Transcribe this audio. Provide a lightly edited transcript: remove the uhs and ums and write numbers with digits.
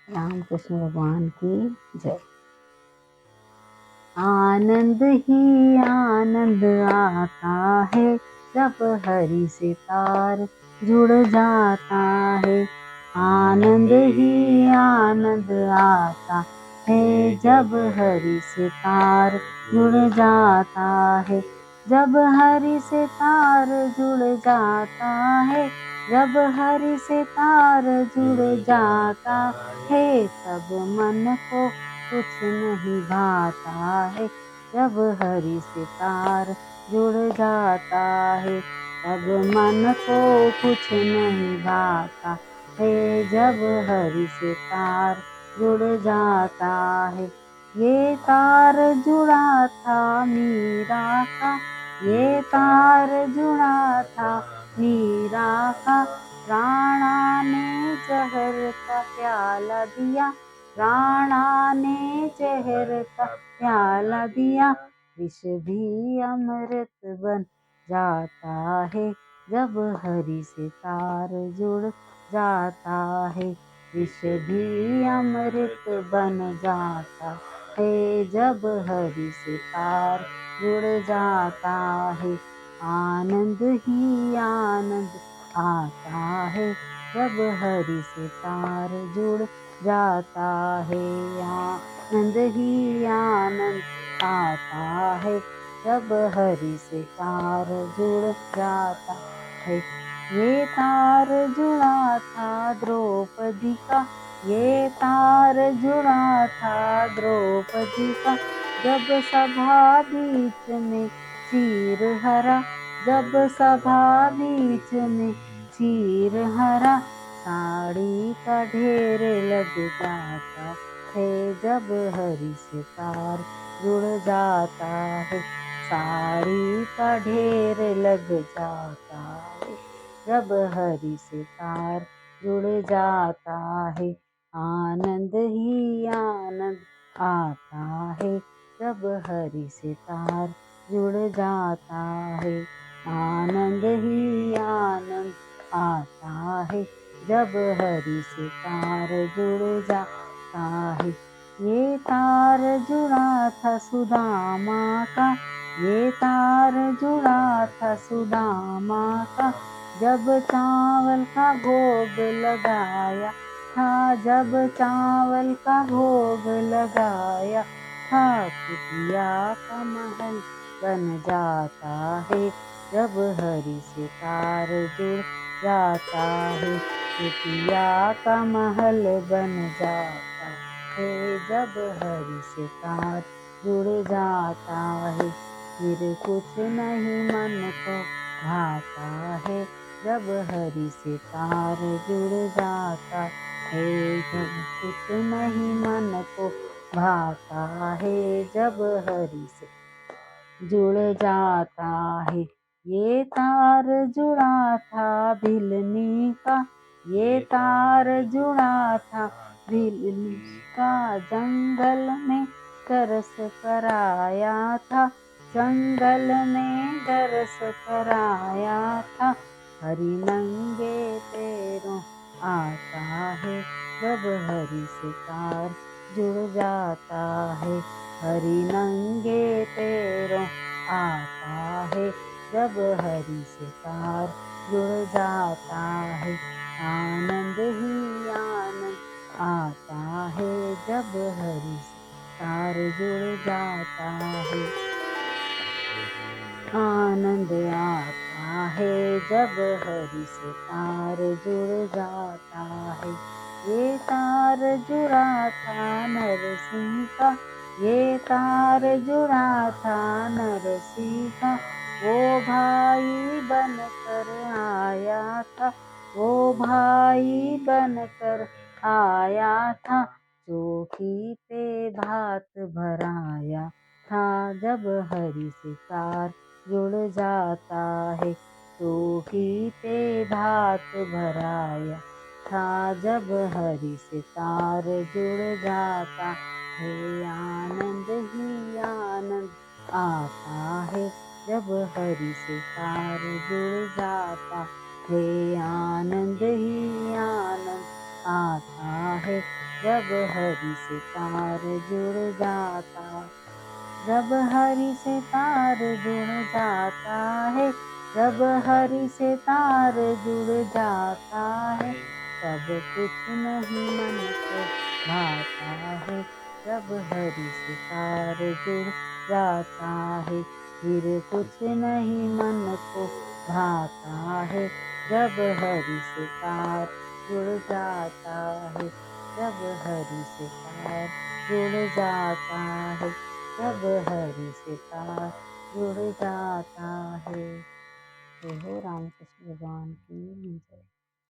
राम कृष्ण भगवान की जय। आनंद ही आनंद आता है जब हरि से तार जुड़ जाता है। आनंद ही आनंद आता है जब हरि से तार जुड़ जाता है। जब हरि से तार जुड़ जाता है, जब हरि से तार जुड़ जाता है, तब मन को कुछ नहीं भाता है। जब हरि से तार जुड़ जाता है, तब मन को कुछ नहीं भाता है। जब हरि से तार जुड़ जाता है। ये तार जुड़ा था मीरा का, ये तार जुड़ा था मीरा का। राणा ने जहर का प्याला दिया, राणा ने जहर का प्याला दिया। विष भी अमृत बन जाता है जब हरि से तार जुड़ जाता है। विष भी अमृत बन जाता है जब हरि से तार जुड़ जाता है। आनंद ही आनंद आता है जब हरि से तार जुड़ जाता है। आनंद ही आनंद आता है जब हरि से तार जुड़ जाता है। ये तार जुड़ा था द्रौपदी का, ये तार जुड़ा था द्रौपदी का। जब सभा बीच में चीर हरा, जब सभा बीच में चीर हरा। साड़ी का ढेर लग जाता है जब हरि से तार जुड़ जाता है। साड़ी का ढेर लग जाता है जब हरि से तार जुड़ जाता है। आनंद ही आनंद आता है जब हरि से तार जुड़ जाता है। आनंद ही आनंद आता है जब हरि से तार जुड़ जाता है। ये तार जुड़ा था सुदामा का, ये तार जुड़ा था सुदामा का। जब चावल का भोग लगाया था, जब चावल का भोग लगाया था। कुटिया का महल बन जाता है जब हरि से तार जुड़ जाता है। कुटिया का महल बन जाता है जब हरि से तार जुड़ जाता है। फिर कुछ नहीं मन को भाता है जब हरि से तार जुड़ जाता है। जब कुछ नहीं मन को भाता है जब हरि से जुड़ जाता है। ये तार जुड़ा था भिलनी का, ये तार जुड़ा था भिलनी का। जंगल में दरस कराया था, जंगल में दरस कराया था। हरि नंगे पैरों आता है जब हरि से तार जुड़ जाता है। हरि नंगे पैरों आता है जब हरि से तार जुड़ जाता है। आनंद ही आनंद आता है जब हरि से तार जुड़ जाता है। आनंद आता है जब हरि से तार जुड़ जाता है। ये तार जुड़ा था नरसिंह का, ये तार जुड़ा था नरसिंह का। वो भाई बनकर आया था, वो भाई बनकर आया था। चौकी पे भात भराया था जब हरि से तार जुड़ जाता है। चौकी पे भात भराया था जब हरि से तार जुड़ जाता है। आनंद ही आनंद आता है जब हरि से तार जुड़ जाता है। आनंद ही आनंद आता है, जब हरि से तार जुड़ जाता, जब हरि से तार जुड़ जाता है, जब हरि से तार जुड़ जाता है, सब कुछ नहीं मन को भाता है, जब हरि से तार जुड़ जाता है, फिर कुछ नहीं मन को भाता है, जब हरि से तार जुड़ जाता है, जब हरि से तार जुड़ जाता है, जब हरि से तार जुड़ जाता है। जय हो राम कृष्ण भगवान की जय।